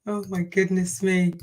Oh my goodness me.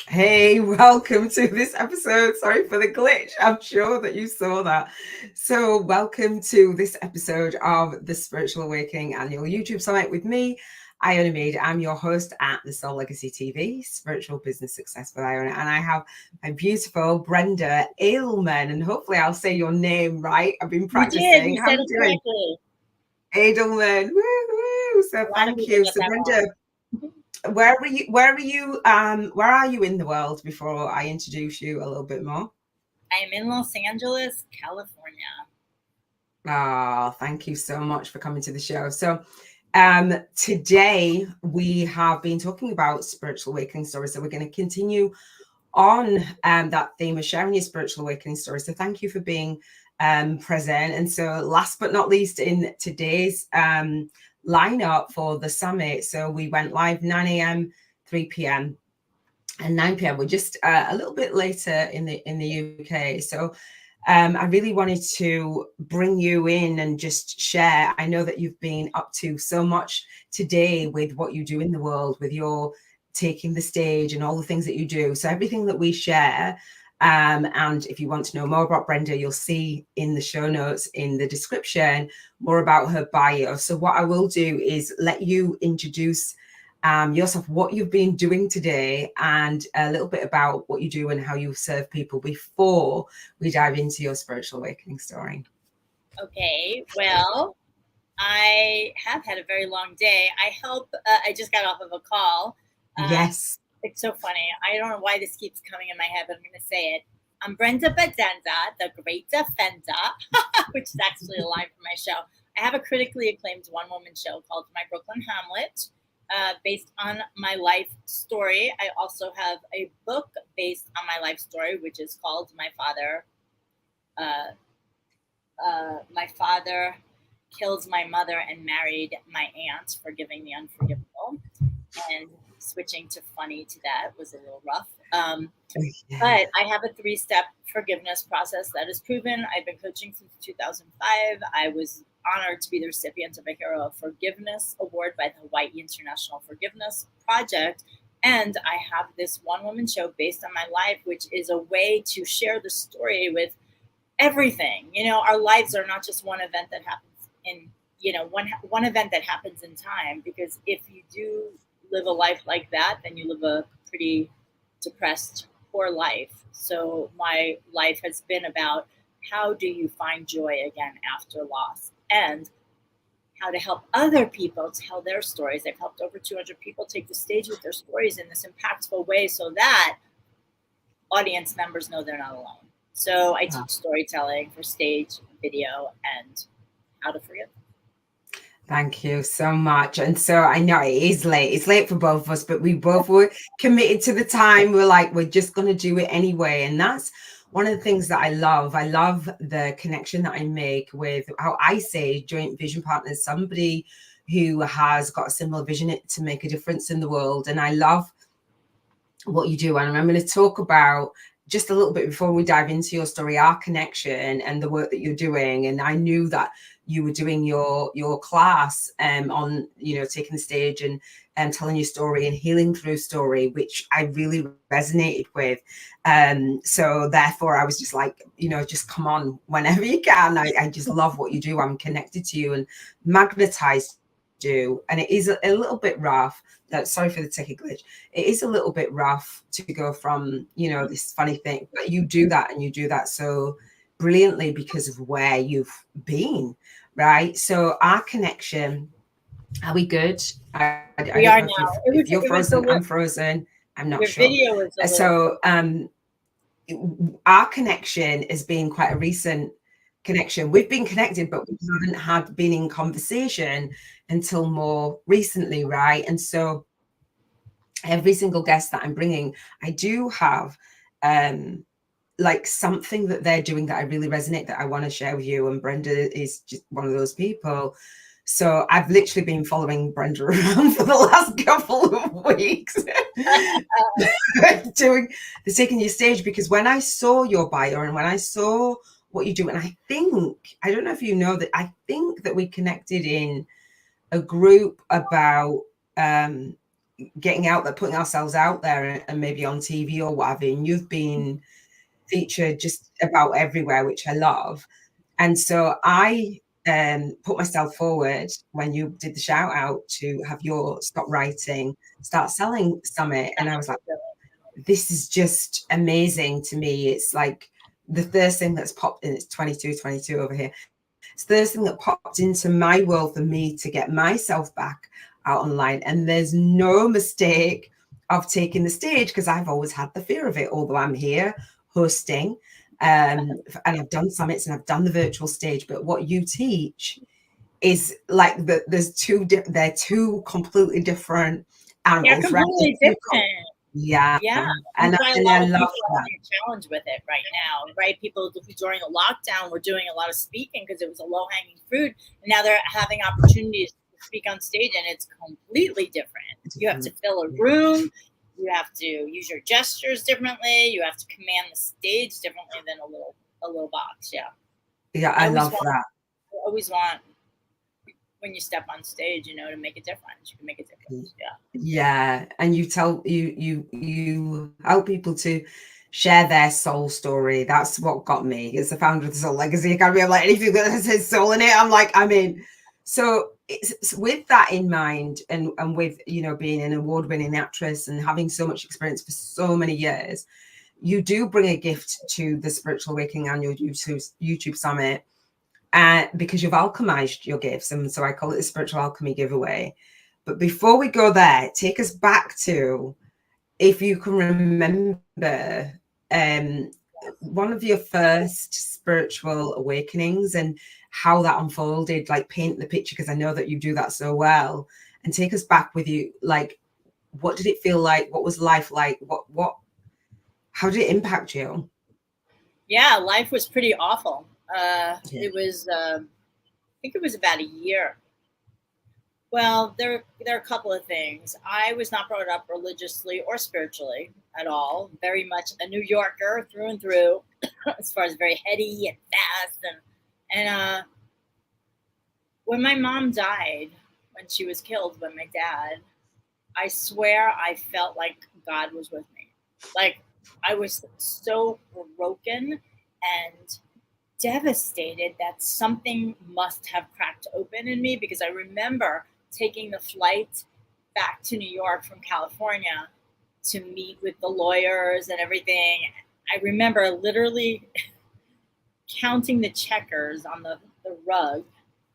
Hey, welcome to this episode. Sorry for the glitch. I'm sure that you saw that. So, welcome to this episode of the Spiritual Awakening Annual YouTube Summit with me, Iona. I'm your host at the SoulLegacyTV, Spiritual Business Success with Iona. And I have my beautiful Brenda Adelman. And hopefully, I'll say your name right. I've been practicing. You said it correctly. Adelman. Woo-hoo. So, thank you. So, Brenda. Where are you in the world before I introduce you a little bit more? I'm in Los Angeles, California. Thank you so much for coming to the show. So today we have been talking about spiritual awakening stories. So we're going to continue on that theme of sharing your spiritual awakening story. So thank you for being present. And so last but not least, in today's lineup for the summit, so we went live 9 a.m, 3 p.m, and 9 p.m. We're just a little bit later in the UK. So I really wanted to bring you in and just share. I know that you've been up to so much today with what you do in the world, with your taking the stage and all the things that you do. So everything that we share, and if you want to know more about Brenda, you'll see in the show notes in the description more about her bio. So what I will do is let you introduce yourself, what you've been doing today, and a little bit about what you do and how you serve people before we dive into your spiritual awakening story. Okay, well, I have had a very long day. I just got off of a call. Yes. It's so funny. I don't know why this keeps coming in my head, but I'm going to say it. I'm Brenda Badenda, the Great Defender, which is actually a line from my show. I have a critically acclaimed one-woman show called My Brooklyn Hamlet, based on my life story. I also have a book based on my life story, which is called My Father Kills My Mother and Married My Aunt, Forgiving the Unforgivable. And switching to funny to that was a little rough. But I have a 3-step forgiveness process that is proven. I've been coaching since 2005. I was honored to be the recipient of a Hero of Forgiveness Award by the Hawaii International Forgiveness Project. And I have this one-woman show based on my life, which is a way to share the story with everything. You know, our lives are not just one event that happens in, one event that happens in time. Because if you do live a life like that, then you live a pretty depressed, poor life. So my life has been about how do you find joy again after loss, and how to help other people tell their stories. I've helped over 200 people take the stage with their stories in this impactful way so that audience members know they're not alone. So I teach storytelling for stage, video, and how to forgive. Thank you so much. And so I know it is late. It's late for both of us, but we both were committed to the time. We're like, we're just going to do it anyway. And that's one of the things that I love. I love the connection that I make with how I say joint vision partners, somebody who has got a similar vision to make a difference in the world. And I love what you do. And I'm going to talk about just a little bit before we dive into your story, our connection and the work that you're doing. And I knew that you were doing your class on, taking the stage and telling your story and healing through story, which I really resonated with. So therefore I was just like, just come on whenever you can. I just love what you do. I'm connected to you and magnetized you. And it is a little bit rough. Sorry for the techie glitch. It is a little bit rough to go from, this funny thing, but you do that, and you do that so brilliantly because of where you've been, right? So our connection, are we good? We are now. If you're frozen, I'm frozen. I'm not sure. Video is so our connection has been quite a recent connection. We've been connected, but we haven't been in conversation until more recently, right? And so every single guest that I'm bringing, I do have like something that they're doing that I really resonate, that I want to share with you. And Brenda is just one of those people. So I've literally been following Brenda around for the last couple of weeks doing the Taking Your Stage, because when I saw your bio and when I saw what you do, and I don't know if you know that, I think that we connected in a group about getting out there, putting ourselves out there, and maybe on TV or whatever. And you've been featured just about everywhere, which I love. And so I put myself forward when you did the shout out to have your Stop Writing, Start Selling Summit. And I was like, this is just amazing to me. It's like the first thing that's popped in. It's 22 over here. It's the first thing that popped into my world for me to get myself back out online. And there's no mistake of taking the stage, because I've always had the fear of it, although I'm here hosting and I've done summits and I've done the virtual stage. But what you teach is like they're two completely different They're animals, right? completely different. Yeah. Yeah. And That's why a I lot of love people are that. having a challenge with it right now, right? People during the lockdown were doing a lot of speaking because it was a low-hanging fruit. And now they're having opportunities to speak on stage, and it's completely different. You have to fill a room. You have to use your gestures differently. You have to command the stage differently than a little box. Yeah. Yeah, I love that. I always want, when you step on stage, to make a difference. You can make a difference. Yeah. Yeah. And you help people to share their soul story. That's what got me as the founder of the Soul Legacy Academy. I'm like, anything that says soul in it, I'm in. So it's with that in mind, and with, being an award-winning actress and having so much experience for so many years, you do bring a gift to the Spiritual Awakening Annual YouTube Summit, because you've alchemized your gifts. And so I call it the Spiritual Alchemy Giveaway. But before we go there, take us back to, if you can remember, one of your first spiritual awakenings and how that unfolded. Like, paint the picture, because I know that you do that so well. And take us back with you. Like, what did it feel like? What was life like? How did it impact you? Yeah, life was pretty awful. It was, I think it was about a year. Well, there are a couple of things. I was not brought up religiously or spiritually at all. Very much a New Yorker through and through, as far as very heady and fast. And when my mom died, when she was killed by my dad, I swear I felt like God was with me. Like, I was so broken and devastated that something must have cracked open in me, because I remember taking the flight back to New York from California to meet with the lawyers and everything. I remember literally counting the checkers on the rug,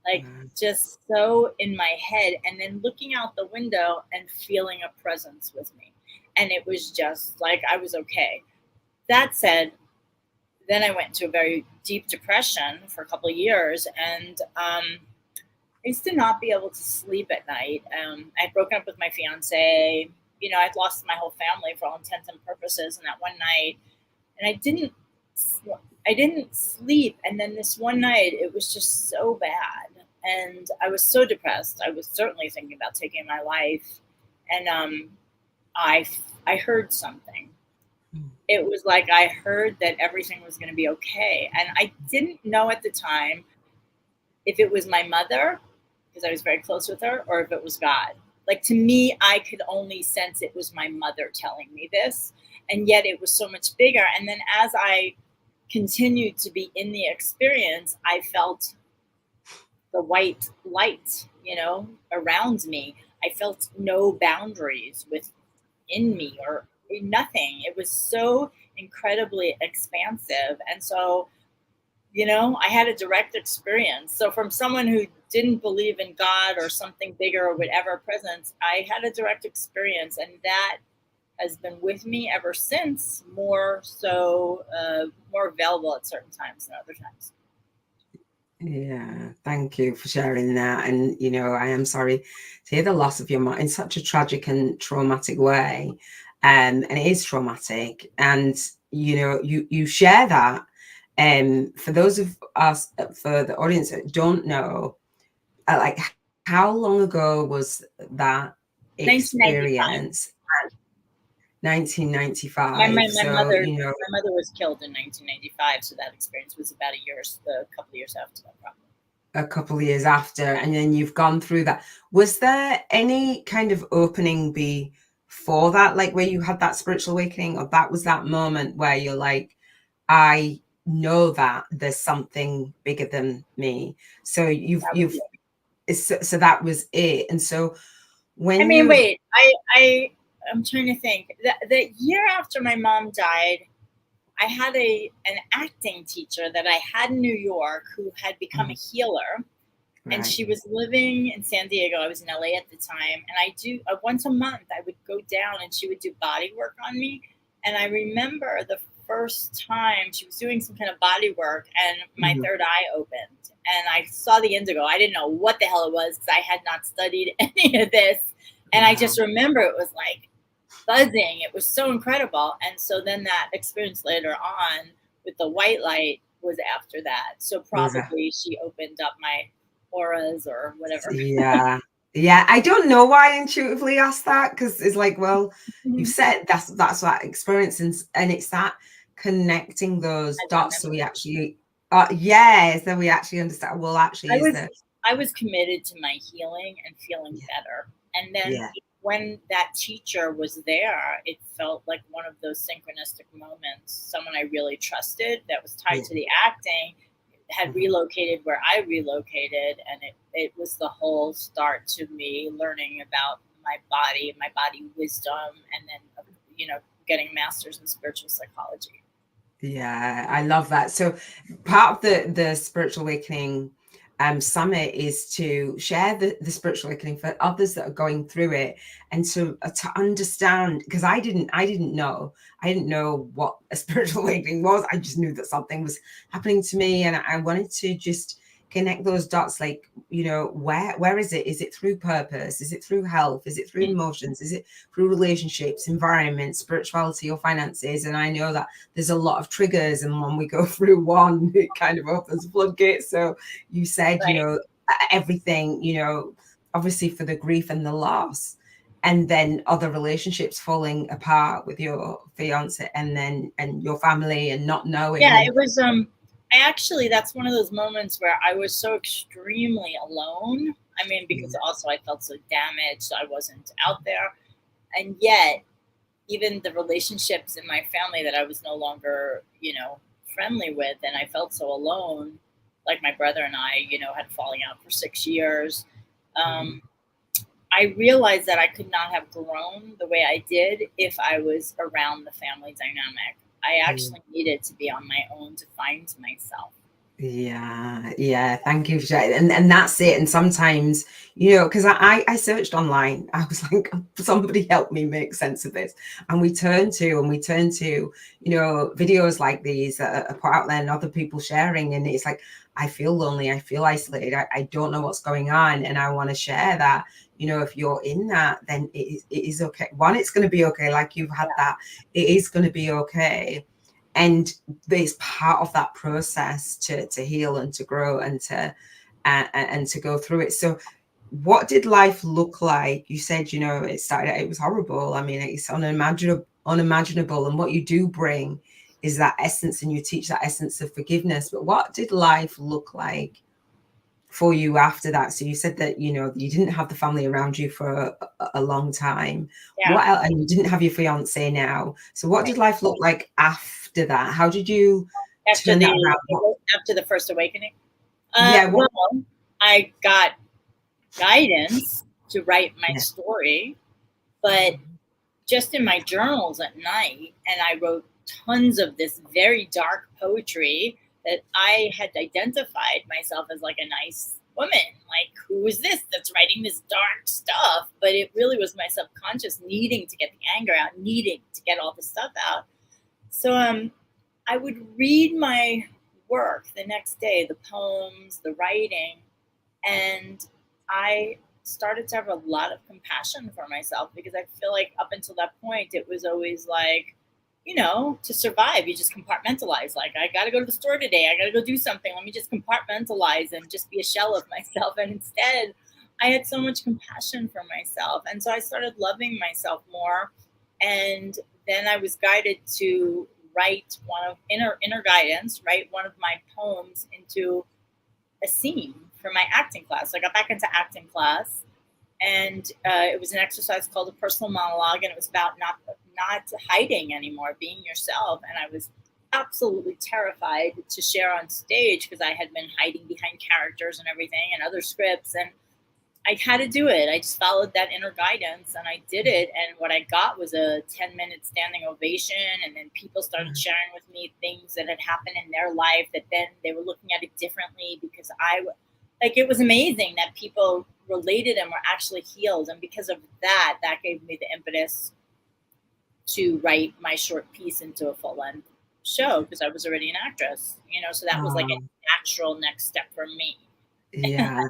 like just so in my head, and then looking out the window and feeling a presence with me. And it was just like I was okay. That said, then I went into a very deep depression for a couple of years, and I used to not be able to sleep at night. I'd broken up with my fiance. I'd lost my whole family for all intents and purposes in that one night, and I didn't sleep. And then this one night, it was just so bad, and I was so depressed. I was certainly thinking about taking my life, and I heard something. It was like I heard that everything was going to be okay. And I didn't know at the time if it was my mother, because I was very close with her, or if it was God. Like, to me, I could only sense it was my mother telling me this. And yet it was so much bigger. And then as I continued to be in the experience, I felt the white light, around me. I felt no boundaries within me or nothing. It was so incredibly expansive. And so, I had a direct experience. So from someone who didn't believe in God or something bigger or whatever presence, I had a direct experience, and that has been with me ever since, more so, more available at certain times than other times. Yeah, thank you for sharing that. And, I am sorry to hear the loss of your mom in such a tragic and traumatic way. And it is traumatic. And, you share that. For those of us, for the audience that don't know, like, how long ago was that 1995. experience? 1995. My So, mother was killed in 1995, so that experience was about a couple of years after that, probably. a couple of years after, and then you've gone through that. Was there any kind of opening before that, like where you had that spiritual awakening, or that was that moment where you're like, I know that there's something bigger than me? So so that was it. And so I when mean, you wait, I'm trying to think. The year after my mom died, I had an acting teacher that I had in New York who had become a healer, and right. she was living in San Diego. I was in LA at the time, and once a month I would go down and she would do body work on me. And I remember the first time she was doing some kind of body work, and my third eye opened, and I saw the indigo. I didn't know what the hell it was because I had not studied any of this, and I just remember it was like buzzing. It was so incredible. And so then that experience later on with the white light was after that. So probably she opened up my auras or whatever. Yeah. Yeah. I don't know why I intuitively asked that, because it's like, well, you've said that's that experience, and it's that connecting those I dots, so we actually so we actually understand, well, actually is there. I was committed to my healing and feeling better. And then Yeah. when that teacher was there, it felt like one of those synchronistic moments. Someone I really trusted that was tied to the acting had relocated where I relocated, and it was the whole start to me learning about my body wisdom, and then getting a master's in spiritual psychology. Yeah, I love that. So part of the spiritual awakening summit is to share the spiritual awakening for others that are going through it, and to understand, because I didn't know what a spiritual awakening was. I just knew that something was happening to me, and I wanted to just connect those dots, like, where is it? Is it through purpose? Is it through health? Is it through emotions? Is it through relationships, environment, spirituality, or finances? And I know that there's a lot of triggers, and when we go through one, it kind of opens floodgates. So you said, everything, obviously for the grief and the loss, and then other relationships falling apart with your fiance, and your family, and not knowing. Yeah, And it was I actually, that's one of those moments where I was so extremely alone. I mean, because also I felt so damaged, so I wasn't out there. And yet, even the relationships in my family that I was no longer, friendly with, and I felt so alone, like my brother and I, had falling out for 6 years. I realized that I could not have grown the way I did if I was around the family dynamic. I actually needed to be on my own to find myself. yeah, thank you for sharing. And that's it. And sometimes, because I searched online, I was like, somebody help me make sense of this. And we turn to videos like these that are put out there, and other people sharing, and it's like, I feel lonely, I feel isolated, I don't know what's going on, and I want to share that. If you're in that, then it is okay. One, it's going to be okay. Like you've had that, it is going to be okay. And it's part of that process to heal and to grow and to go through it. So what did life look like? You said, it was horrible. I mean, it's unimaginable. And what you do bring is that essence, and you teach that essence of forgiveness. But what did life look like for you after that? So you said that, you didn't have the family around you for a long time. Yeah. What else? And you didn't have your fiance now. So what did life look like after that? How did you turn that around? After the first awakening? Well, I got guidance to write my story, but just in my journals at night, and I wrote tons of this very dark poetry that I had identified myself as like a nice woman. Like, who is this that's writing this dark stuff? But it really was my subconscious needing to get the anger out, needing to get all the stuff out. So I would read my work the next day, the poems, the writing. And I started to have a lot of compassion for myself, because I feel like up until that point, it was always like, to survive, you just compartmentalize. Like, I got to go to the store today. I got to go do something. Let me just compartmentalize and just be a shell of myself. And instead, I had so much compassion for myself. And so I started loving myself more. And then I was guided to write one of inner guidance, write one of my poems into a scene for my acting class. So I got back into acting class, and it was an exercise called a personal monologue, and it was about not hiding anymore, being yourself. And I was absolutely terrified to share on stage, because I had been hiding behind characters and everything and other scripts, and I had to do it. I just followed that inner guidance, and I did it. And what I got was a 10-minute standing ovation. And then people started sharing with me things that had happened in their life, that then they were looking at it differently, because it was amazing that people related and were actually healed. And because of that, that gave me the impetus to write my short piece into a full-length show, because I was already an actress, so that was like a natural next step for me. Yeah.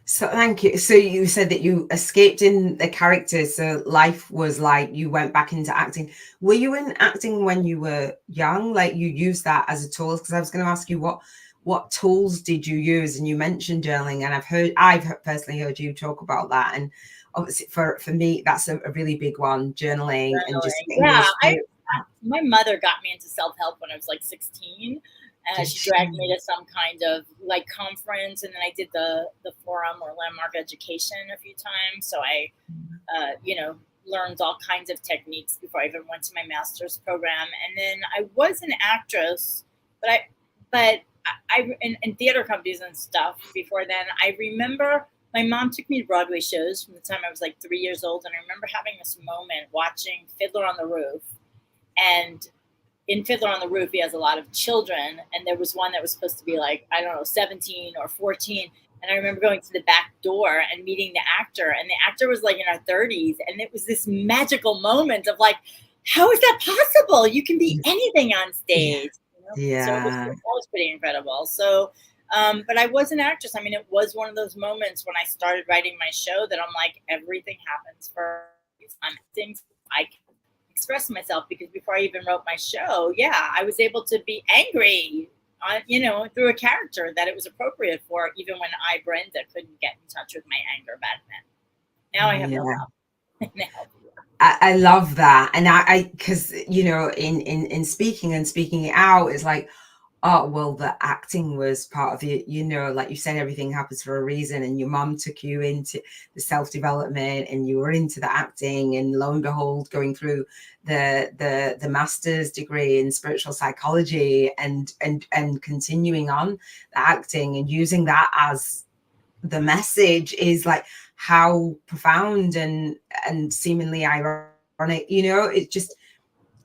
So thank you. So you said that you escaped in the character. So life was like you went back into acting. Were you in acting when you were young? Like you used that as a tool? Because I was going to ask you what tools did you use? And you mentioned journaling, and I've personally heard you talk about that. And obviously for me, that's a really big one, journaling and just my mother got me into self-help when I was like 16. She dragged me to some kind of like conference, and then I did the forum or landmark education a few times. So I, learned all kinds of techniques before I even went to my master's program. And then I was an actress, but I in theater companies and stuff before then. I remember my mom took me to Broadway shows from the time I was like 3 years old. And I remember having this moment watching Fiddler on the Roof. And in Fiddler on the Roof, he has a lot of children. And there was one that was supposed to be like, I don't know, 17 or 14. And I remember going to the back door and meeting the actor. And the actor was like in our 30s. And it was this magical moment of like, how is that possible? You can be anything on stage. Yeah. So that was pretty incredible. So, but I was an actress. I mean, it was one of those moments when I started writing my show that I'm like, everything happens for things I can express myself, because before I even wrote my show, I was able to be angry on, through a character that it was appropriate for, even when I, Brenda, couldn't get in touch with my anger back then. Now I have no help. I love that. And I because in speaking and speaking it out, it's like, oh well, the acting was part of it, like you said, everything happens for a reason, and your mom took you into the self-development, and you were into the acting, and lo and behold, going through the master's degree in spiritual psychology, and continuing on the acting and using that as the message is like how profound and seemingly ironic, it's just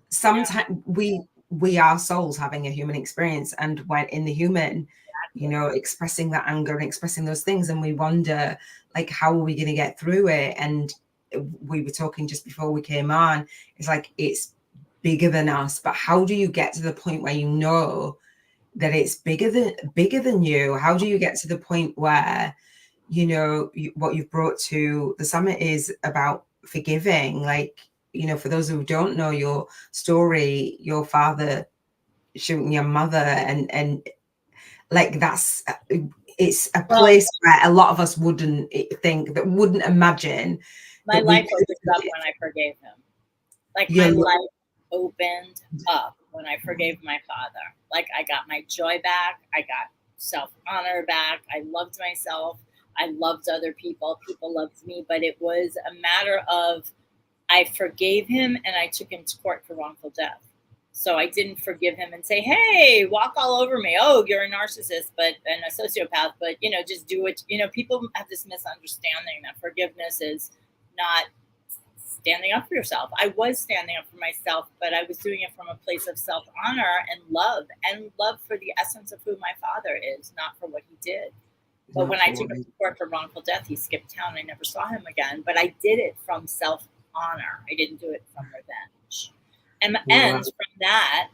sometimes we are souls having a human experience, and when in the human, expressing that anger and expressing those things, and we wonder like, how are we going to get through it? And we were talking just before we came on, it's like it's bigger than us, but how do you get to the point where you know that it's bigger than you? How do you get to the point where what you've brought to the summit is about forgiving? Like, for those who don't know your story, your father shooting your mother, and like it's a place where a lot of us wouldn't imagine. My life opened up when I forgave him. Like my life opened up when I forgave my father. Like I got my joy back. I got self-honor back. I loved myself. I loved other people. People loved me. But it was a matter of, I forgave him and I took him to court for wrongful death. So I didn't forgive him and say, hey, walk all over me. Oh, you're a narcissist, and a sociopath, but, just do it. People have this misunderstanding that forgiveness is not standing up for yourself. I was standing up for myself, but I was doing it from a place of self-honor and love for the essence of who my father is, not for what he did. But when I took him to court for wrongful death, he skipped town. I never saw him again. But I did it from self-honor. I didn't do it from revenge. And from that,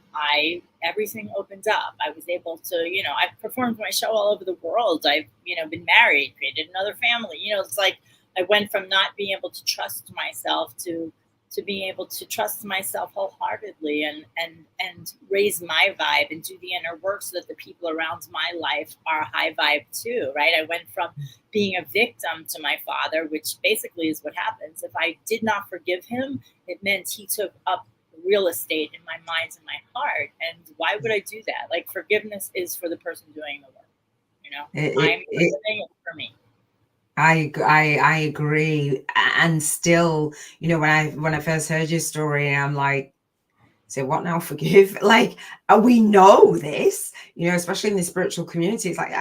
everything opened up. I was able to, I've performed my show all over the world. I've, been married, created another family. It's like I went from not being able to trust myself to being able to trust myself wholeheartedly and raise my vibe and do the inner work so that the people around my life are high vibe too, right? I went from being a victim to my father, which basically is what happens. If I did not forgive him, it meant he took up real estate in my mind and my heart. And why would I do that? Like, forgiveness is for the person doing the work. I'm forgiving it for me. I agree. And still, when I first heard your story, I'm like, so what now? Forgive? Like, we know this, especially in the spiritual community. It's like,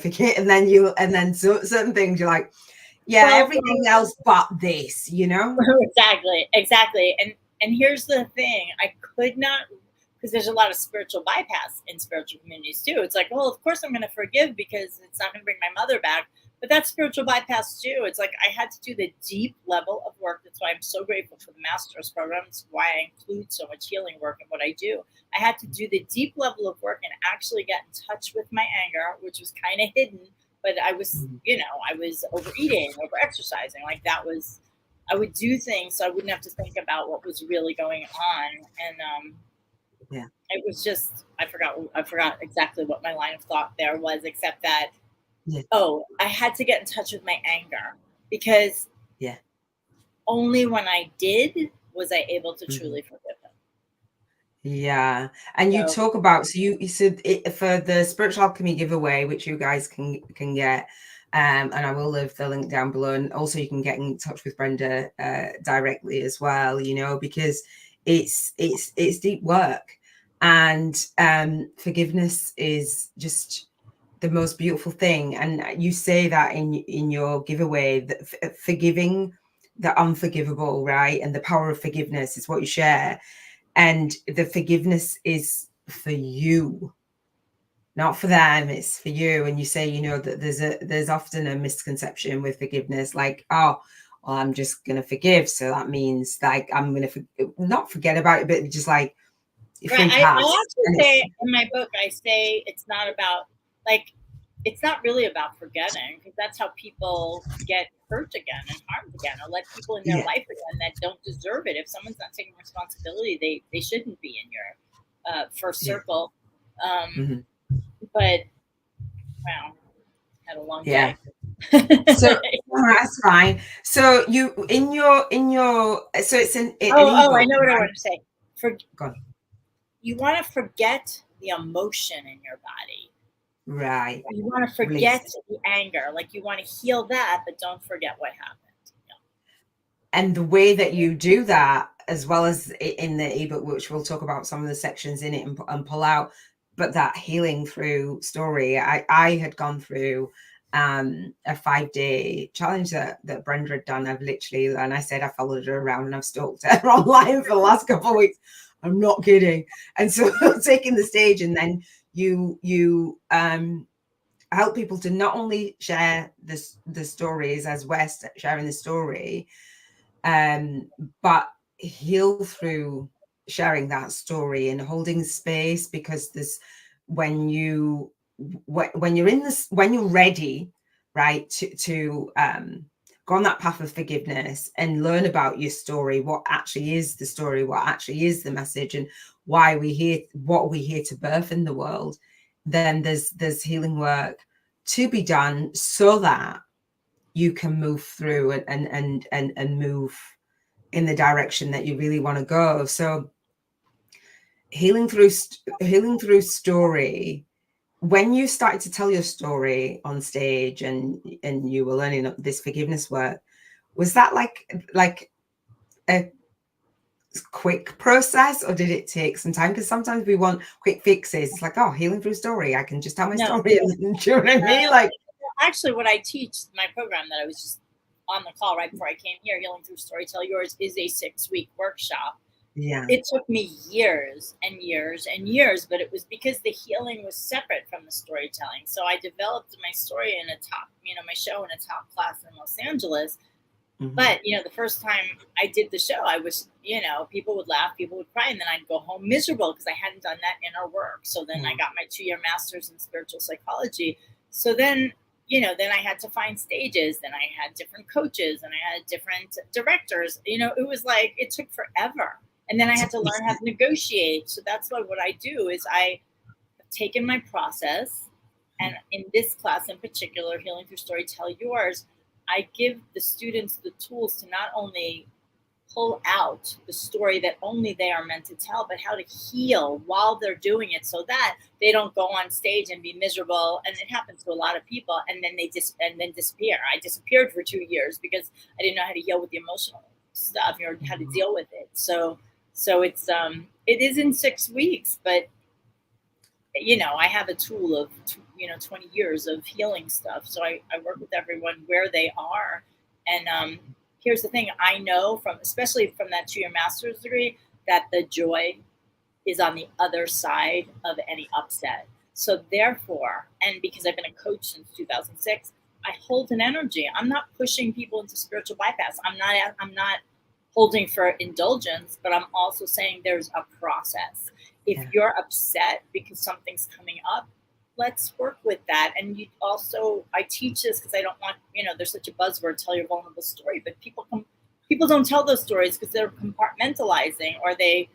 forget, and then certain things you're like, everything else but this, Exactly. And here's the thing, I could not, because there's a lot of spiritual bypass in spiritual communities too. It's like, well, of course I'm going to forgive because it's not going to bring my mother back. But that's spiritual bypass too. It's like I had to do the deep level of work. That's why I'm so grateful for the master's program. It's why I include so much healing work in what I do. I had to do the deep level of work and actually get in touch with my anger, which was kind of hidden. But I was, I was overeating, over exercising. Like I would do things so I wouldn't have to think about what was really going on. And it was just, I forgot exactly what my line of thought there was, except that, I had to get in touch with my anger, because only when I did was I able to truly forgive him. Yeah. And you talk about, so you said for the Spiritual Alchemy giveaway, which you guys can get, and I will leave the link down below, and also you can get in touch with Brenda directly as well, because it's deep work, and forgiveness is just the most beautiful thing. And you say that in your giveaway, that forgiving the unforgivable, right? And the power of forgiveness is what you share. And the forgiveness is for you, not for them, it's for you. And you say, that there's often a misconception with forgiveness, like, oh, well, I'm just going to forgive. So that means like, I'm going to not forget about it, but just like, right. I actually say in my book, I say it's not about, like, it's not really about forgetting, because that's how people get hurt again and harmed again, or let people in their life again that don't deserve it. If someone's not taking responsibility, they shouldn't be in your first circle. But wow, had a long day. So that's fine. So you in your so it's an I know what I want to say. You want to forget the emotion in your body. Right. You want to forget the anger. Like, you want to heal that, but don't forget what happened. And the way that you do that, as well as in the ebook, which we'll talk about some of the sections in it and pull out, but that healing through story, I had gone through a 5-day challenge that Brenda had done. I've literally, and I said I followed her around and I've stalked her online for the last couple of weeks. I'm not kidding. And so taking the stage, and then you help people to not only share the stories as we're sharing the story, but heal through sharing that story and holding space, because there's when you're in this, when you're ready, right, to go on that path of forgiveness and learn about your story, what actually is the story, what actually is the message, and why we're here, what we're here to birth in the world, then there's healing work to be done so that you can move through and move in the direction that you really want to go. So healing through story, when you started to tell your story on stage and you were learning this forgiveness work, was that like a quick process, or did it take some time? Because sometimes we want quick fixes. It's like, oh, healing through story, I can just tell my story. And, do you know what I mean? Like, actually, what I teach, my program that I was just on the call right before I came here, Healing Through Story, Tell Yours, is a 6-week workshop. It took me years and years and years, but it was because the healing was separate from the storytelling. So I developed my story in a top, my show in a top class in Los Angeles. But, the first time I did the show, I was, people would laugh, people would cry, and then I'd go home miserable because I hadn't done that inner work. So then I got my 2-year master's in spiritual psychology. So then, then I had to find stages, then I had different coaches, and I had different directors. It was like, it took forever. And then I had to learn how to negotiate. So that's why what I do is I have taken my process, and in this class in particular, Healing Through Story, Tell Yours, I give the students the tools to not only pull out the story that only they are meant to tell, but how to heal while they're doing it so that they don't go on stage and be miserable. And it happens to a lot of people. And then they disappear. I disappeared for 2 years because I didn't know how to heal with the emotional stuff, how to deal with it. So it's, it is in 6 weeks, but I have a tool of, 20 years of healing stuff. So I work with everyone where they are. And here's the thing. I know especially from that 2-year master's degree, that the joy is on the other side of any upset. So therefore, and because I've been a coach since 2006, I hold an energy. I'm not pushing people into spiritual bypass. I'm not holding for indulgence, but I'm also saying there's a process. If you're upset because something's coming up, let's work with that. And I teach this because I don't want, there's such a buzzword, tell your vulnerable story, but people don't tell those stories because they're compartmentalizing, or they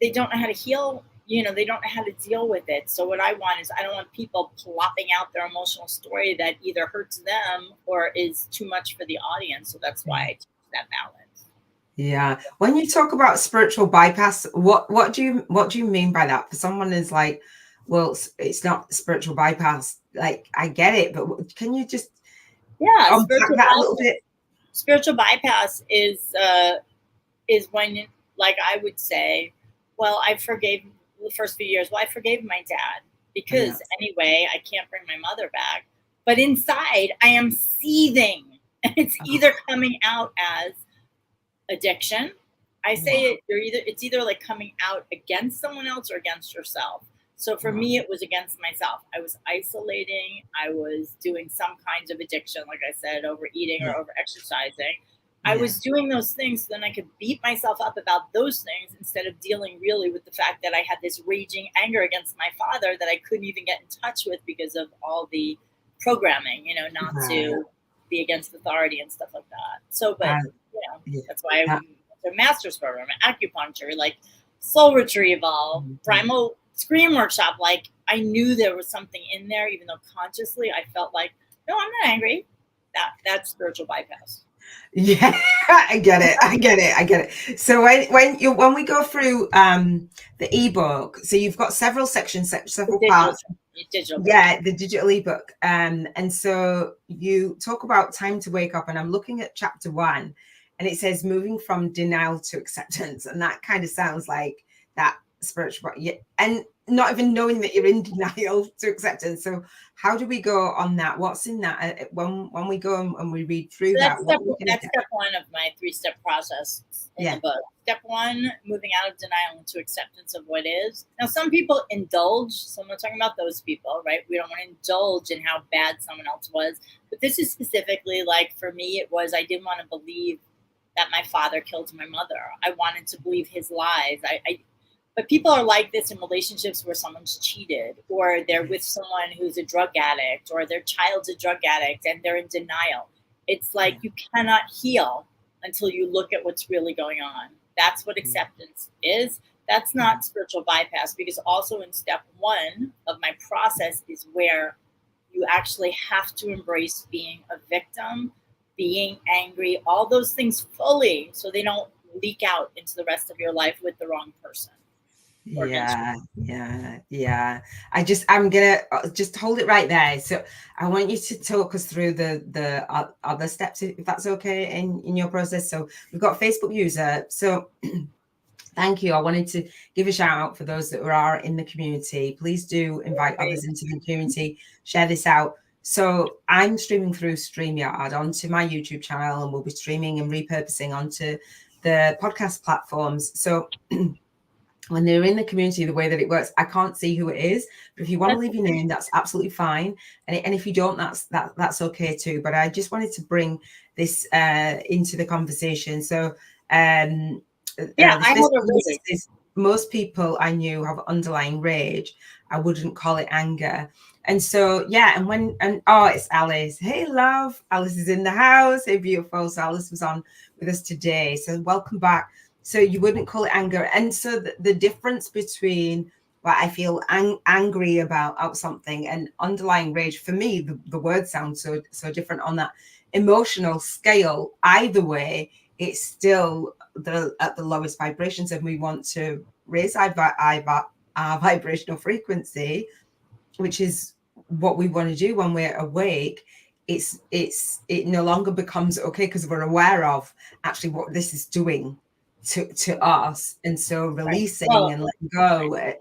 don't know how to heal, they don't know how to deal with it. So what I want is, I don't want people plopping out their emotional story that either hurts them or is too much for the audience. So that's why I teach that balance. Yeah. When you talk about spiritual bypass, what do you mean by that? For someone is like, well, it's not spiritual bypass. Like, I get it, but can you just unpack that a little bit? Spiritual bypass is when, like, I would say, well, I forgave the first few years. Well, I forgave my dad because anyway, I can't bring my mother back. But inside, I am seething. And it's either coming out as addiction. I say it's either like coming out against someone else or against yourself. So for me, it was against myself. I was isolating. I was doing some kinds of addiction, like I said, overeating or over exercising. I was doing those things so then I could beat myself up about those things instead of dealing really with the fact that I had this raging anger against my father that I couldn't even get in touch with because of all the programming, not to be against authority and stuff like that. So, but that's why I went to a master's program, acupuncture, like soul retrieval, primal scream workshop. Like, I knew there was something in there, even though consciously I felt like, no, I'm not angry. That's spiritual bypass. Yeah, I get it. So when we go through the ebook, so you've got several sections, several parts. Digital. Yeah, the digital ebook. And so you talk about time to wake up, and I'm looking at chapter 1, and it says moving from denial to acceptance, and that kind of sounds like that spiritual, and not even knowing that you're in denial to acceptance. So how do we go on that? What's in that when we go and we read through that's that? Step 1 of my 3-step process in the book. Step 1, moving out of denial into acceptance of what is. Now, some people indulge. So I'm not talking about those people, right? We don't want to indulge in how bad someone else was. But this is specifically, like, for me, it was, I didn't want to believe that my father killed my mother. I wanted to believe his lies. But people are like this in relationships where someone's cheated, or they're with someone who's a drug addict, or their child's a drug addict, and they're in denial. It's like you cannot heal until you look at what's really going on. That's what acceptance is. That's not spiritual bypass, because also in step 1 of my process is where you actually have to embrace being a victim, being angry, all those things fully, so they don't leak out into the rest of your life with the wrong person. Yeah. I'm gonna just hold it right there. So I want you to talk us through the other steps, if that's okay, in your process. So we've got Facebook user. So thank you. I wanted to give a shout out for those that are in the community. Please do invite others into the community, share this out. So I'm streaming through StreamYard onto my YouTube channel, and we'll be streaming and repurposing onto the podcast platforms. So when they're in the community, the way that it works, I can't see who it is, but if you want to leave your name, that's absolutely fine. And if you don't, that's okay too. But I just wanted to bring this into the conversation. So Yeah, this I have a rage. is, most people I knew have underlying rage. I wouldn't call it anger. And so, yeah, oh, it's Alice. Hey, love. Alice is in the house. Hey, beautiful. So Alice was on with us today. So welcome back. So you wouldn't call it anger. And so the difference between what I feel angry about something and underlying rage, for me, the words sound so different on that emotional scale. Either way, it's still at the lowest vibrations, and we want to raise our vibrational frequency, which is what we want to do when we're awake. It no longer becomes okay because we're aware of actually what this is doing to us, and so releasing and letting go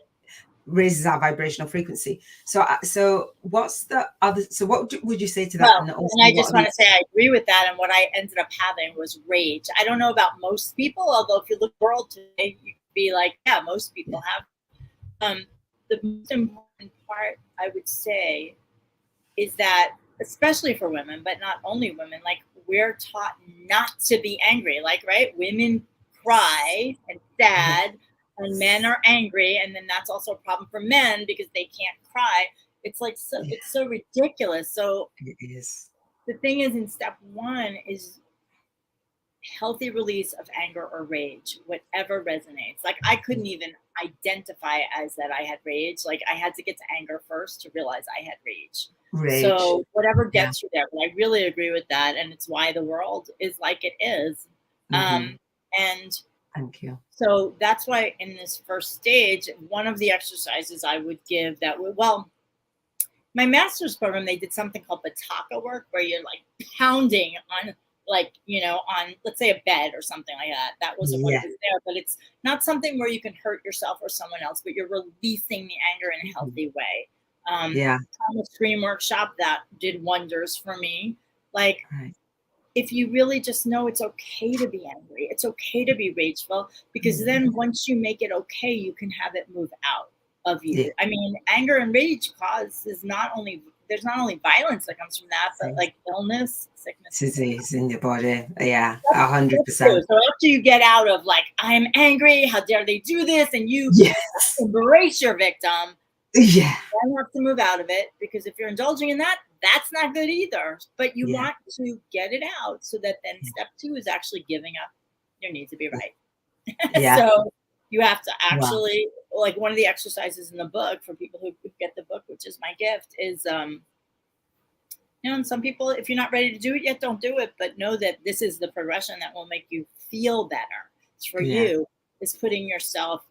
raises our vibrational frequency. So what's the other? So what would you say to that? Well, and I just want to say I agree with that. And what I ended up having was rage. I don't know about most people, although if you look at the world today, you could be like, yeah, most people have. The most important part, I would say, is that, especially for women, but not only women, like we're taught not to be angry. Like, right? Women cry and sad, and men are angry, and then that's also a problem for men because they can't cry. It's like it's so ridiculous. So it is. The thing is, in step one is healthy release of anger or rage, whatever resonates. Like I couldn't even identify as that I had rage. Like I had to get to anger first to realize I had rage. So whatever gets you there. But I really agree with that, and it's why the world is like it is. And thank you. So that's why in this first stage, one of the exercises I would give that would, well, my master's program, they did something called Bataka work, where you're like pounding on, like, on, let's say, a bed or something like that. That wasn't what was there, but it's not something where you can hurt yourself or someone else, but you're releasing the anger in a healthy way. Thomas Scream Workshop, that did wonders for me. Like, if you really just know it's okay to be angry, it's okay to be rageful, because then once you make it okay, you can have it move out of you. I mean, anger and rage causes there's not only violence that comes from that, but like illness, sickness, disease in your body. 100%. So after you get out of like, I'm angry, how dare they do this, and you embrace your victim, then you have to move out of it, because if you're indulging in that, that's not good either. But you want to get it out, so that then step two is actually giving up your need to be right. So you have to actually, like, one of the exercises in the book for people who get the book, which is my gift, is, and some people, if you're not ready to do it yet, don't do it, but know that this is the progression that will make you feel better. It's for you, is putting yourself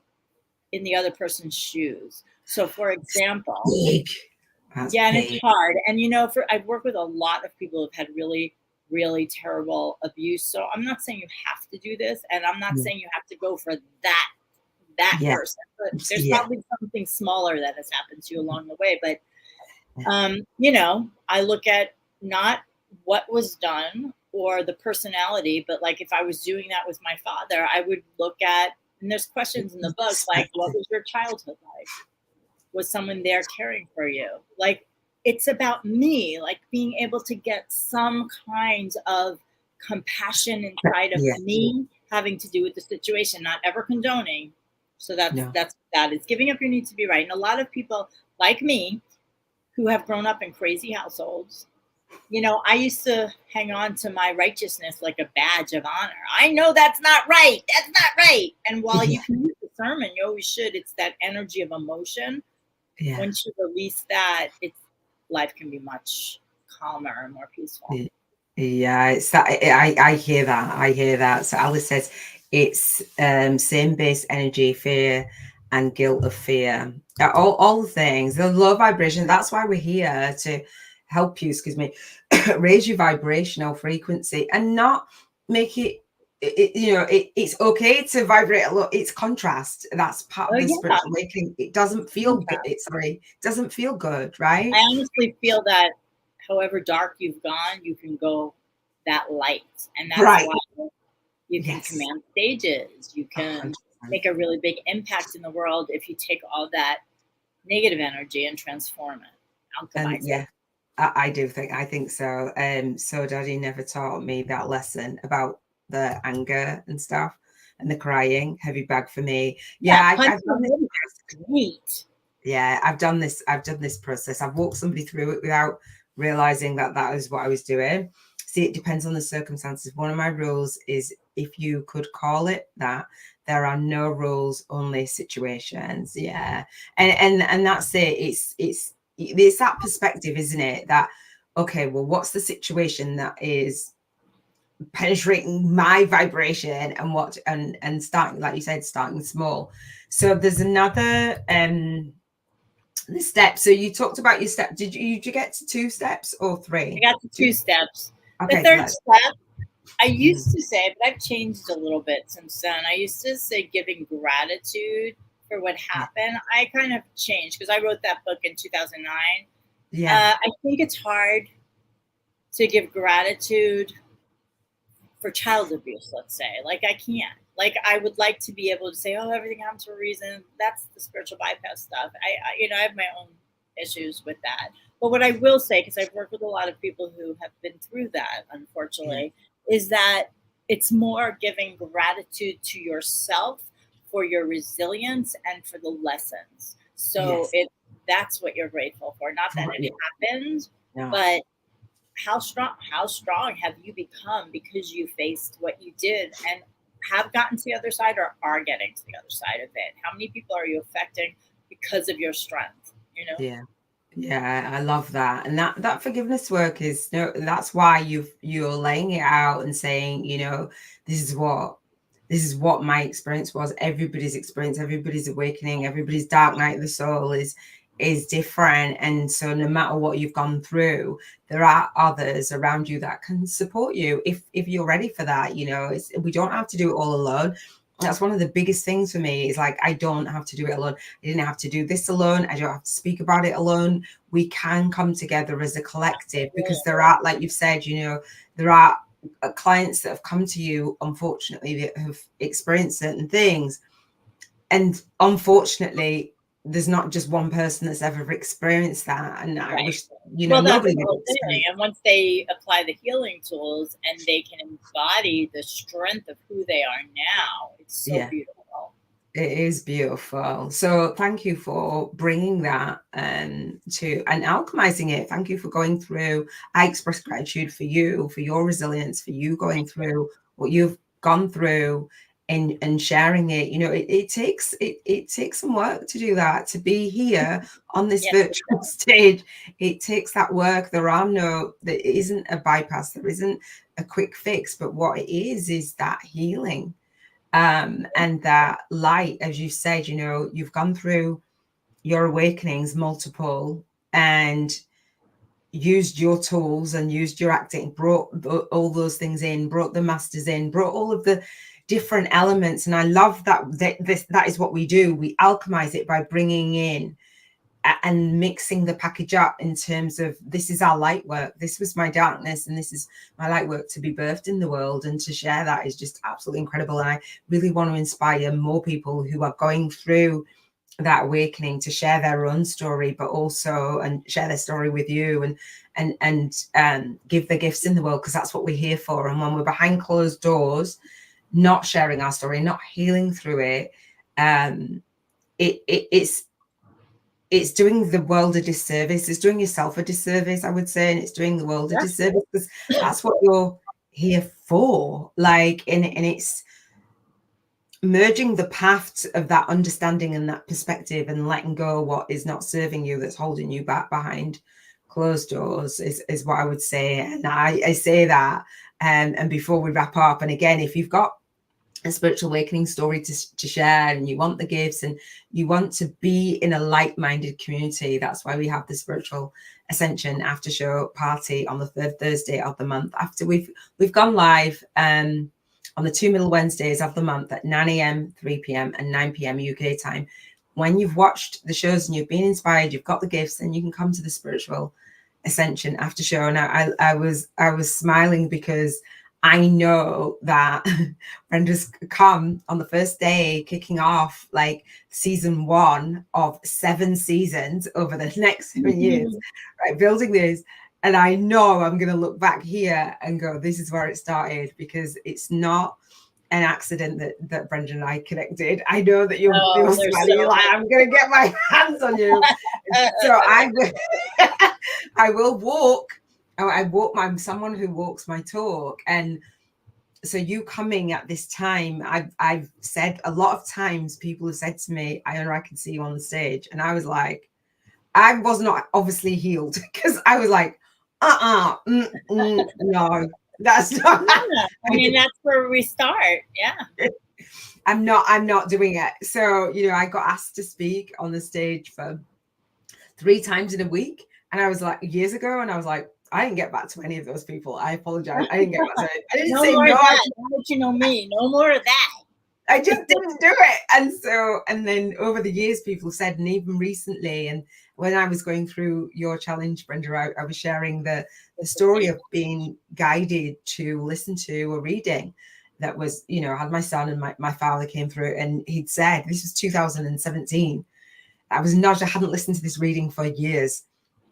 in the other person's shoes. So for example, and it's hard. And, I've worked with a lot of people who've had really, really terrible abuse. So I'm not saying you have to do this, and I'm not saying you have to go for that person, but there's probably something smaller that has happened to you along the way. But I look at not what was done or the personality, but like if I was doing that with my father, I would look at, and there's questions in the book, like, what was your childhood like? Was someone there caring for you? Like, it's about me, like being able to get some kind of compassion inside of me, having to do with the situation, not ever condoning. So that is giving up your need to be right. And a lot of people like me who have grown up in crazy households, I used to hang on to my righteousness like a badge of honor. I know that's not right. That's not right. And while you can use discernment, you always should. It's that energy of emotion. Once you release that, life can be much calmer and more peaceful. It's that. I hear that. I hear that. So Alice says it's same base energy, fear and guilt of fear. All the things, the low vibration. That's why we're here, to help you, raise your vibrational frequency and not make it's okay to vibrate a lot. It's contrast. That's part of the spiritual awakening. It doesn't feel good. It doesn't feel good, right? I honestly feel that however dark you've gone, you can go that light, and that's why you can command stages. You can make a really big impact in the world if you take all that negative energy and transform it, And alchemize yeah, it. I do think, I think so. So Daddy never taught me that lesson about the anger and stuff and the crying, heavy bag for me. Yeah, Yeah, punch I've the done this. wood. Great. Yeah, I've done this process. I've walked somebody through it without realizing that that is what I was doing. See, it depends on the circumstances. One of my rules is, if you could call it that, there are no rules, only situations. Yeah. And that's it. It's that perspective, isn't it? That, okay, well, what's the situation that is penetrating my vibration, and what, and starting, like you said, starting small. So there's another the steps. So you talked about your step. Did you get to 2 steps or 3? I got the 2 steps. The Okay, so third let's. step, I used to say, but I've changed a little bit since then. I used to say giving gratitude for what Yeah, happened. I kind of changed because I wrote that book in 2009. yeah, I think it's hard to give gratitude for child abuse, let's say. Like, I can't. Like, I would like to be able to say, oh, everything happens for a reason. That's the spiritual bypass stuff. I have my own issues with that. But what I will say, because I've worked with a lot of people who have been through that, yeah, unfortunately, is that it's more giving gratitude to yourself for your resilience and for the lessons. So yes, that's what you're grateful for. Not that it yeah, happened, no, but how strong have you become because you faced what you did and have gotten to the other side or are getting to the other side of it? How many people are you affecting because of your strength, you know? yeah. Yeah, I love that. And that forgiveness work is, that's why you're laying it out and saying, this is what my experience was. Everybody's experience, everybody's awakening, everybody's dark night of the soul is different. And so no matter what you've gone through, there are others around you that can support you if you're ready for that. We don't have to do it all alone. That's one of the biggest things for me, is like, I don't have to do it alone. I didn't have to do this alone. I don't have to speak about it alone. We can come together as a collective, because there are, like you've said, there are clients that have come to you, unfortunately, that have experienced certain things. And unfortunately, there's not just one person that's ever experienced that. And I Right. wish, Well, that's nobody the would whole thing. experience. And once they apply the healing tools and they can embody the strength of who they are now, it's so Yeah. beautiful. It is beautiful. So thank you for bringing that to and alchemizing it. Thank you for going through. I express gratitude for you, for your resilience, for you going through what you've gone through, and sharing it. It takes some work to do that, to be here on this Yes, it virtual does. stage. It takes that work. There isn't a bypass, there isn't a quick fix, but what it is that healing, and that light, as you said. You've gone through your awakenings, multiple, and used your tools and used your acting, brought all those things in, brought the masters in, brought all of the different elements. And I love that is what we do. We alchemize it by bringing in and mixing the package up, in terms of, this is our light work, this was my darkness, and this is my light work to be birthed in the world. And to share that is just absolutely incredible. And I really want to inspire more people who are going through that awakening to share their own story, but also, and share their story with you, and give the gifts in the world, because that's what we're here for. And when we're behind closed doors, not sharing our story, not healing through it, it's doing the world a disservice. It's doing yourself a disservice, I would say, and it's doing the world a Yeah. disservice, because that's what you're here for. And it's merging the paths of that understanding and that perspective, and letting go what is not serving you, that's holding you back behind closed doors, is what I would say. And I say that, and before we wrap up, and again, if you've got a spiritual awakening story to share, and you want the gifts, and you want to be in a like-minded community, that's why we have the Spiritual Ascension after show party on the third Thursday of the month, after we've gone live on the 2 middle Wednesdays of the month at 9 a.m, 3 p.m, and 9 p.m UK time. When you've watched the shows and you've been inspired, you've got the gifts, then you can come to the Spiritual Ascension after show. And I was smiling, because I know that Brenda's come on the first day, kicking off like season 1 of 7 seasons over the next 7 years, right? Building this. And I know I'm going to look back here and go, this is where it started, because it's not an accident that Brenda and I connected. I know that you're smiling, so you're like, I'm going to get my hands on you. So I will walk. I walk. I'm someone who walks my talk, and so you coming at this time, I've said a lot of times, people have said to me, I can see you on the stage, and I was like, I was not obviously healed, because I was like, no, that's not. Yeah, I mean, that's where we start. Yeah. I'm not doing it. So, I got asked to speak on the stage for 3 times in a week. And I was like, years ago, and I was like, I didn't get back to any of those people. I apologize. I didn't get back to it. I didn't No say more no. of that. Now that you know me, no more of that. I just didn't do it. And then over the years, people said, and even recently, and when I was going through your challenge, Brenda, I was sharing the story of being guided to listen to a reading that was, I had my son, and my father came through, and he'd said, this was 2017. I hadn't listened to this reading for years.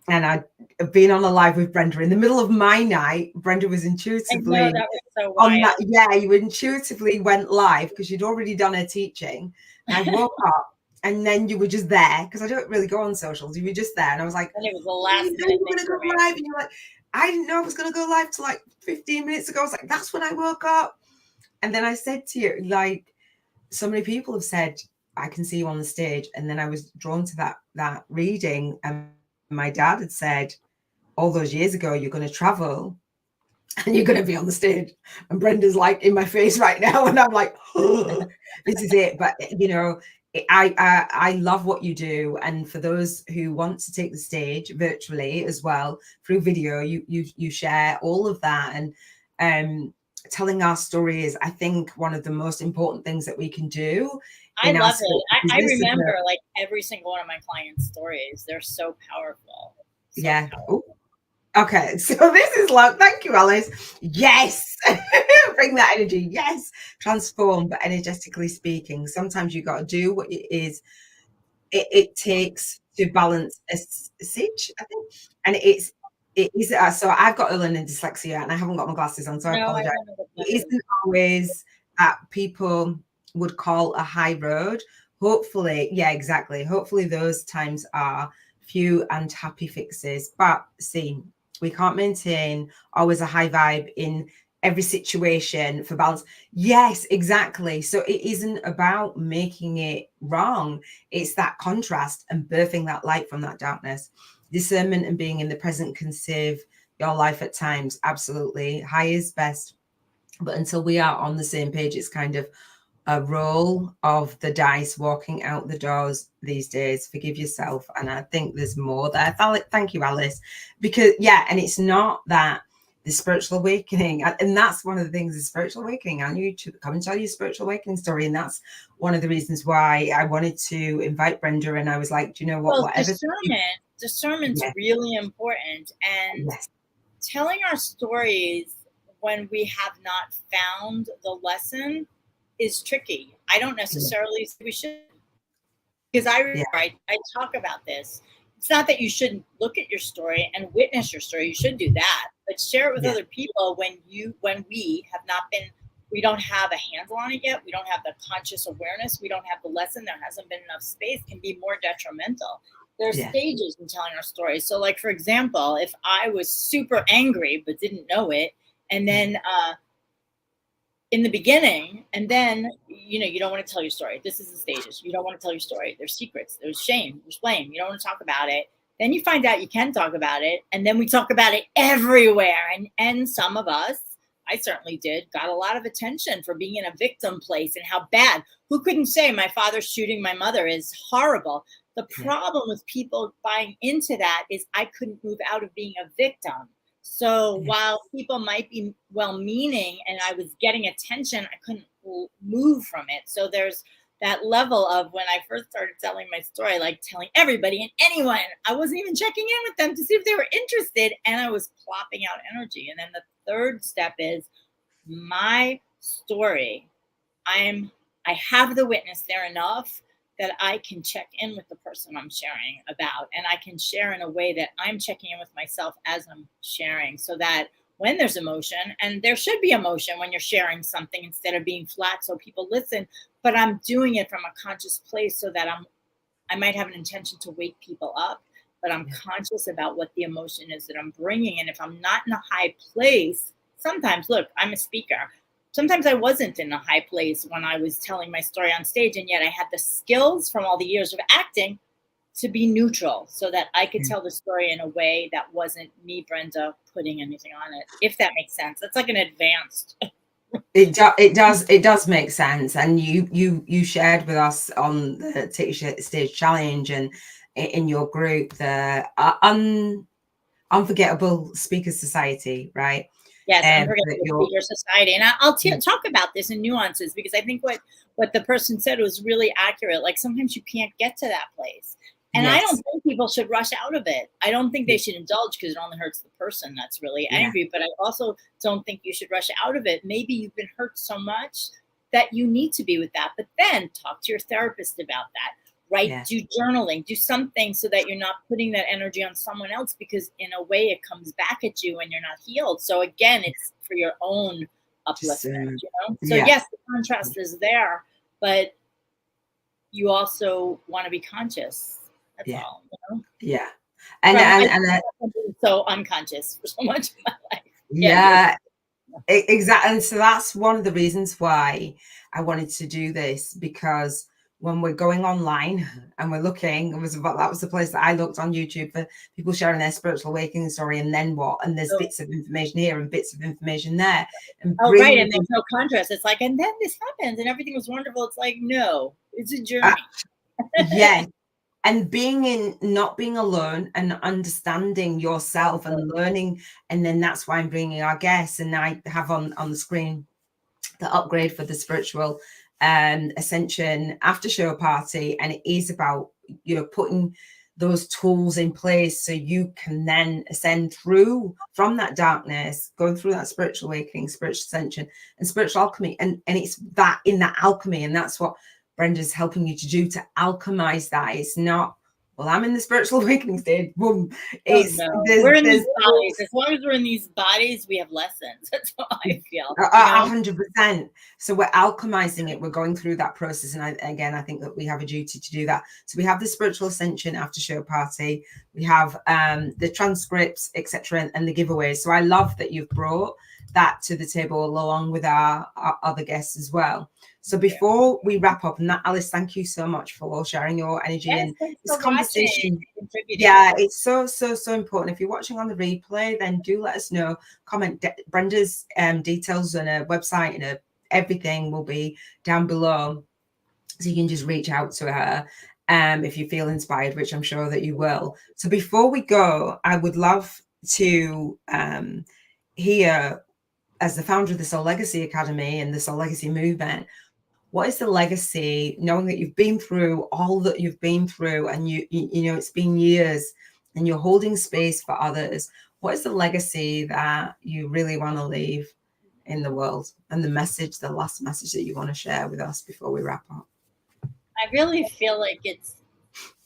And I'd been on a live with Brenda in the middle of my night. Brenda was intuitively I know, that was so on wild. that. Yeah, you intuitively went live because you'd already done her teaching. And I woke up, and then you were just there, because I don't really go on socials. You were just there, and I was like, and it was the last minute going to go live, and you're like, I didn't know I was going to go live till like 15 minutes ago. I was like, that's when I woke up. And then I said to you, like, so many people have said, I can see you on the stage. And then I was drawn to that reading, and my dad had said, all those years ago, you're going to travel and you're going to be on the stage. And Brenda's like in my face right now, and I'm like, oh, this is it. But I love what you do, and for those who want to take the stage virtually as well through video, you share all of that, and telling our story is, I think, one of the most important things that we can do. I love it. I remember like every single one of my clients' stories. They're so powerful. So powerful. Okay, so this is like, thank you, Alice. Yes, bring that energy. Yes, transform, but energetically speaking, sometimes you got to do what it takes to balance a sitch, I think, and it is. So I've got learning dyslexia, and I haven't got my glasses on, so I apologize. It isn't always that people would call a high road. Hopefully, yeah, exactly. Hopefully, those times are few and happy fixes. But see, we can't maintain always a high vibe in every situation for balance. Yes, exactly. So it isn't about making it wrong. It's that contrast and birthing that light from that darkness. Discernment and being in the present can save your life at times. Absolutely. High is best. But until we are on the same page, it's kind of a roll of the dice walking out the doors these days. Forgive yourself. And I think there's more there. Thank you, Alice. Because, yeah, and it's not that the spiritual awakening, and that's one of the things, the spiritual awakening. I knew to come and tell you a spiritual awakening story. And that's one of the reasons why I wanted to invite Brenda. And I was like, do you know what? Well, whatever. Discernment's really important. And telling our stories when we have not found the lesson is tricky. I don't necessarily say we should, because I talk about this. It's not that you shouldn't look at your story and witness your story. You should do that, but share it with other people when we have not been, we don't have a handle on it yet. We don't have the conscious awareness. We don't have the lesson. There hasn't been enough space. Can be more detrimental. There's stages in telling our story. So, like, for example, if I was super angry but didn't know it, and then in the beginning, and then, you don't want to tell your story. This is the stages. You don't want to tell your story. There's secrets. There's shame. There's blame. You don't want to talk about it. Then you find out you can talk about it. And then we talk about it everywhere. And some of us, I certainly did, got a lot of attention for being in a victim place and how bad. Who couldn't say my father shooting my mother is horrible? The problem with people buying into that is I couldn't move out of being a victim. So while people might be well-meaning and I was getting attention, I couldn't move from it. So there's that level of, when I first started telling my story, like telling everybody and anyone, I wasn't even checking in with them to see if they were interested, and I was plopping out energy. And then the third step is my story, I have the witness there enough that I can check in with the person I'm sharing about, and I can share in a way that I'm checking in with myself as I'm sharing, so that when there's emotion, and there should be emotion when you're sharing something instead of being flat so people listen, but I'm doing it from a conscious place so that I might have an intention to wake people up, but I'm conscious about what the emotion is that I'm bringing. And if I'm not in a high place, sometimes, look, I'm a speaker. Sometimes I wasn't in a high place when I was telling my story on stage, and yet I had the skills from all the years of acting to be neutral so that I could tell the story in a way that wasn't me, Brenda, putting anything on it, if that makes sense. That's like an advanced. It does make sense. And you shared with us on the Take Stage Challenge and in your group the Unforgettable Speaker Society, right? Yes, Unforgivable Speaker Society. And I'll talk about this in nuances, because I think what the person said was really accurate. Like, sometimes you can't get to that place. And I don't think people should rush out of it. I don't think they should indulge, because it only hurts the person that's really angry. But I also don't think you should rush out of it. Maybe you've been hurt so much that you need to be with that. But then talk to your therapist about that. Right? Do journaling, do something so that you're not putting that energy on someone else, because in a way it comes back at you when you're not healed. So again, it's for your own upliftment, you know? So yes, the contrast is there, but you also want to be conscious. That's all, you know? Yeah. And so unconscious for so much of my life. Exactly. And so that's one of the reasons why I wanted to do this, because when we're going online and we're looking, that was the place that I looked on YouTube for people sharing their spiritual awakening story, and then what? And there's bits of information here and bits of information there. And right. And there's no contrast. It's like, and then this happens and everything was wonderful. It's like, no, it's a journey. And not being alone and understanding yourself and learning. And then that's why I'm bringing our guests. And I have on the screen the upgrade for the spiritual ascension after show party. And it is about, putting those tools in place so you can then ascend through from that darkness, going through that spiritual awakening, spiritual ascension, and spiritual alchemy. And it's that in that alchemy. And that's what Brenda's helping you to do, to alchemize that. It's not, well, I'm in the spiritual awakening stage. Boom. We're in these bodies. As long as we're in these bodies, we have lessons. That's how I feel. 100%. So we're alchemizing it. We're going through that process. And I think that we have a duty to do that. So we have the spiritual ascension after show party. We have the transcripts, etc., and the giveaways. So I love that you've brought that to the table along with our other guests as well. So before we wrap up, and that, Alice, thank you so much for sharing your energy and this conversation. It's so important. If you're watching on the replay, then do let us know. Comment Brenda's details and a website and everything will be down below, so you can just reach out to her if you feel inspired, which I'm sure that you will. So before we go, I would love to hear, as the founder of the Soul Legacy Academy and the Soul Legacy movement, what is the legacy, knowing that you've been through all that you've been through, and you know it's been years and you're holding space for others? What is the legacy that you really want to leave in the world, and the last message that you want to share with us before we wrap up? I really feel like it's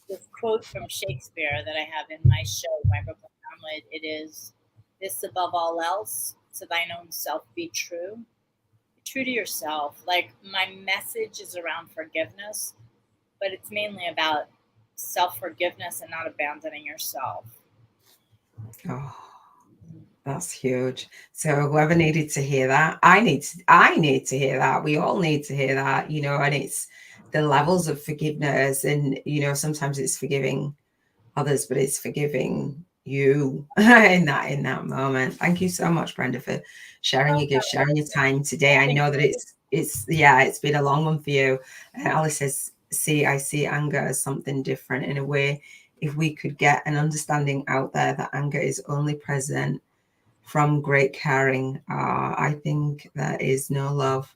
this quote from Shakespeare that I have in my show, My Brooklyn Hamlet. It is, "This above all else, to thine own self be true." True to yourself. Like, my message is around forgiveness, but it's mainly about self-forgiveness and not abandoning yourself. Oh, that's huge. So whoever needed to hear that, I need to hear that. We all need to hear that, and it's the levels of forgiveness. And, sometimes it's forgiving others, but it's forgiving you in that moment. Thank you so much, Brenda, for sharing your gifts, sharing your time today. I know that it's been a long one for you. Alice says, I see anger as something different. In a way, if we could get an understanding out there that anger is only present from great caring, I think there is no love.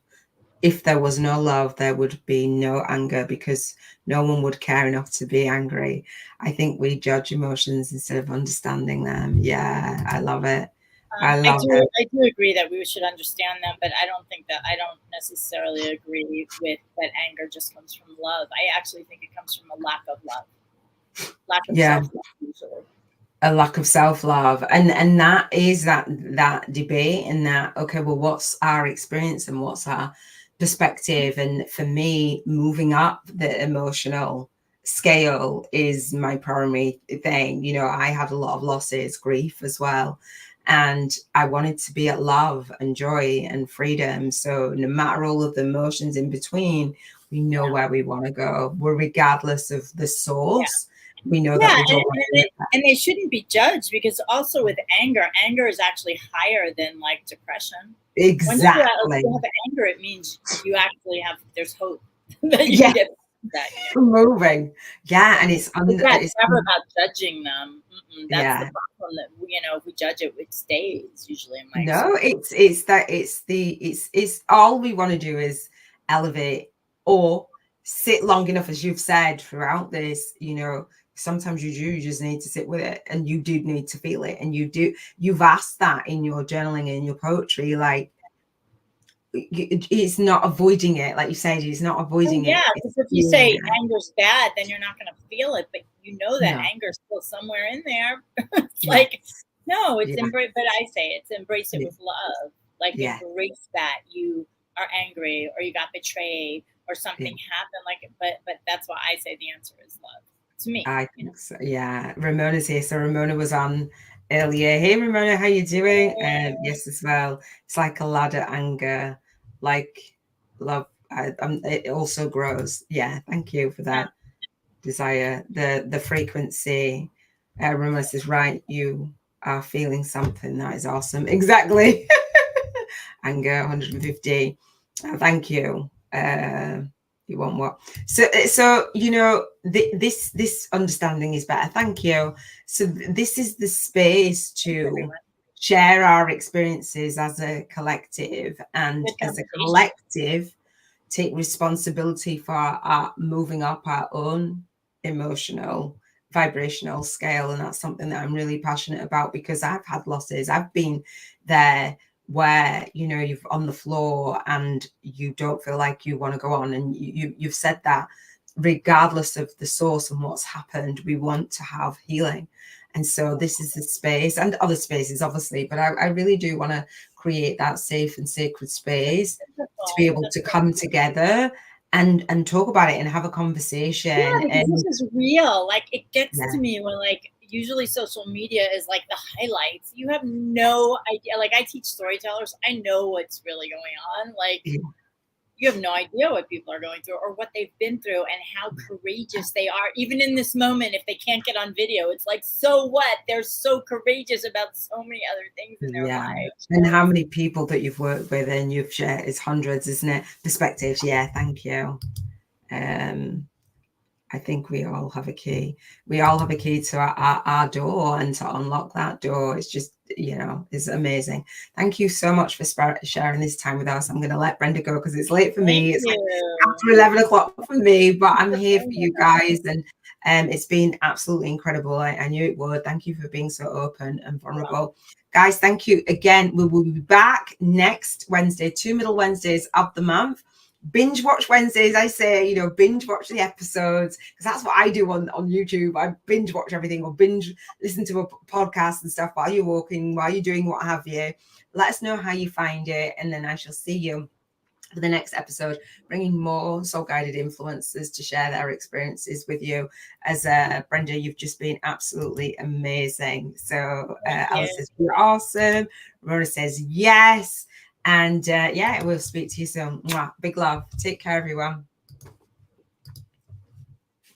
If there was no love, there would be no anger, because no one would care enough to be angry. I think we judge emotions instead of understanding them. Yeah, I love it. I love it. I do agree that we should understand them, but I don't necessarily agree with that anger just comes from love. I actually think it comes from a lack of love, lack of self-love usually. A lack of self-love, and that is that debate, and that, okay, well, what's our experience and what's our perspective? And for me, moving up the emotional scale is my primary thing. You know, I had a lot of losses, grief as well, and I wanted to be at love and joy and freedom. So no matter all of the emotions in between, we know where we want to go. We're regardless of the source. We know that we don't want to do it. And they shouldn't be judged, because also with anger is actually higher than like depression. Exactly. When you have anger, it means you actually there's hope that you can get that. Moving. Yeah, and it's never about judging them. That's the problem, that if we judge it, it stays usually in my experience. It's all we want to do is elevate or sit long enough, as you've said throughout this. Sometimes you just need to sit with it, and you do need to feel it, and you've asked that in your journaling, in your poetry, like it's not avoiding it, like you said, it's not avoiding it. Because if you say anger's bad, then you're not going to feel it, but that anger's still somewhere in there. It's like, no, it's embrace, but I say it's embrace it with love, like embrace that you are angry, or you got betrayed, or something happened, like, but that's why I say the answer is love. To me, I think so. Yeah, Ramona's here. So Ramona was on earlier. Hey, Ramona, how you doing? Yes, as well. It's like a ladder, anger, like love. It also grows. Yeah, thank you for that. Desire, the frequency. Ramona says, right, you are feeling something. That is awesome. Exactly. Anger, 150. Thank you. You want what? So this understanding is better. Thank you. So this is the space to share our experiences as a collective, and as a collective take responsibility for our moving up our own emotional vibrational scale. And that's something that I'm really passionate about, because I've had losses. I've been there where you're on the floor and you don't feel like you want to go on, and you've said that regardless of the source and what's happened, we want to have healing. And so this is the space, and other spaces obviously, but I really do want to create that safe and sacred space to be able to come together and talk about it and have a conversation. Because this is real. Like, it gets to me when, like, usually social media is like the highlights. You have no idea. Like, I teach storytellers. I know what's really going on. Like, you have no idea what people are going through, or what they've been through, and how courageous they are. Even in this moment, if they can't get on video, it's like, so what? They're so courageous about so many other things in their lives. And how many people that you've worked with and you've shared is hundreds, isn't it? Perspectives. Yeah, thank you. I think we all have a key. We all have a key to our door, and to unlock that door, it's just, it's amazing. Thank you so much for sharing this time with us. I'm going to let Brenda go because it's late for me. It's like after 11 o'clock for me, but I'm here for you guys, and it's been absolutely incredible. I knew it would. Thank you for being so open and vulnerable. Guys, thank you again. We will be back next Wednesday, 2 middle Wednesdays of the month. Binge watch Wednesdays, I say, binge watch the episodes, because that's what I do on YouTube. I binge watch everything, or binge listen to a podcast and stuff while you're walking, while you're doing what have you. Let us know how you find it, and then I shall see you for the next episode, bringing more soul-guided influencers to share their experiences with you. As Brenda, you've just been absolutely amazing. So Alice says, you're awesome. Ramona says, yes. And we'll speak to you soon. Mwah. Big love. Take care, everyone.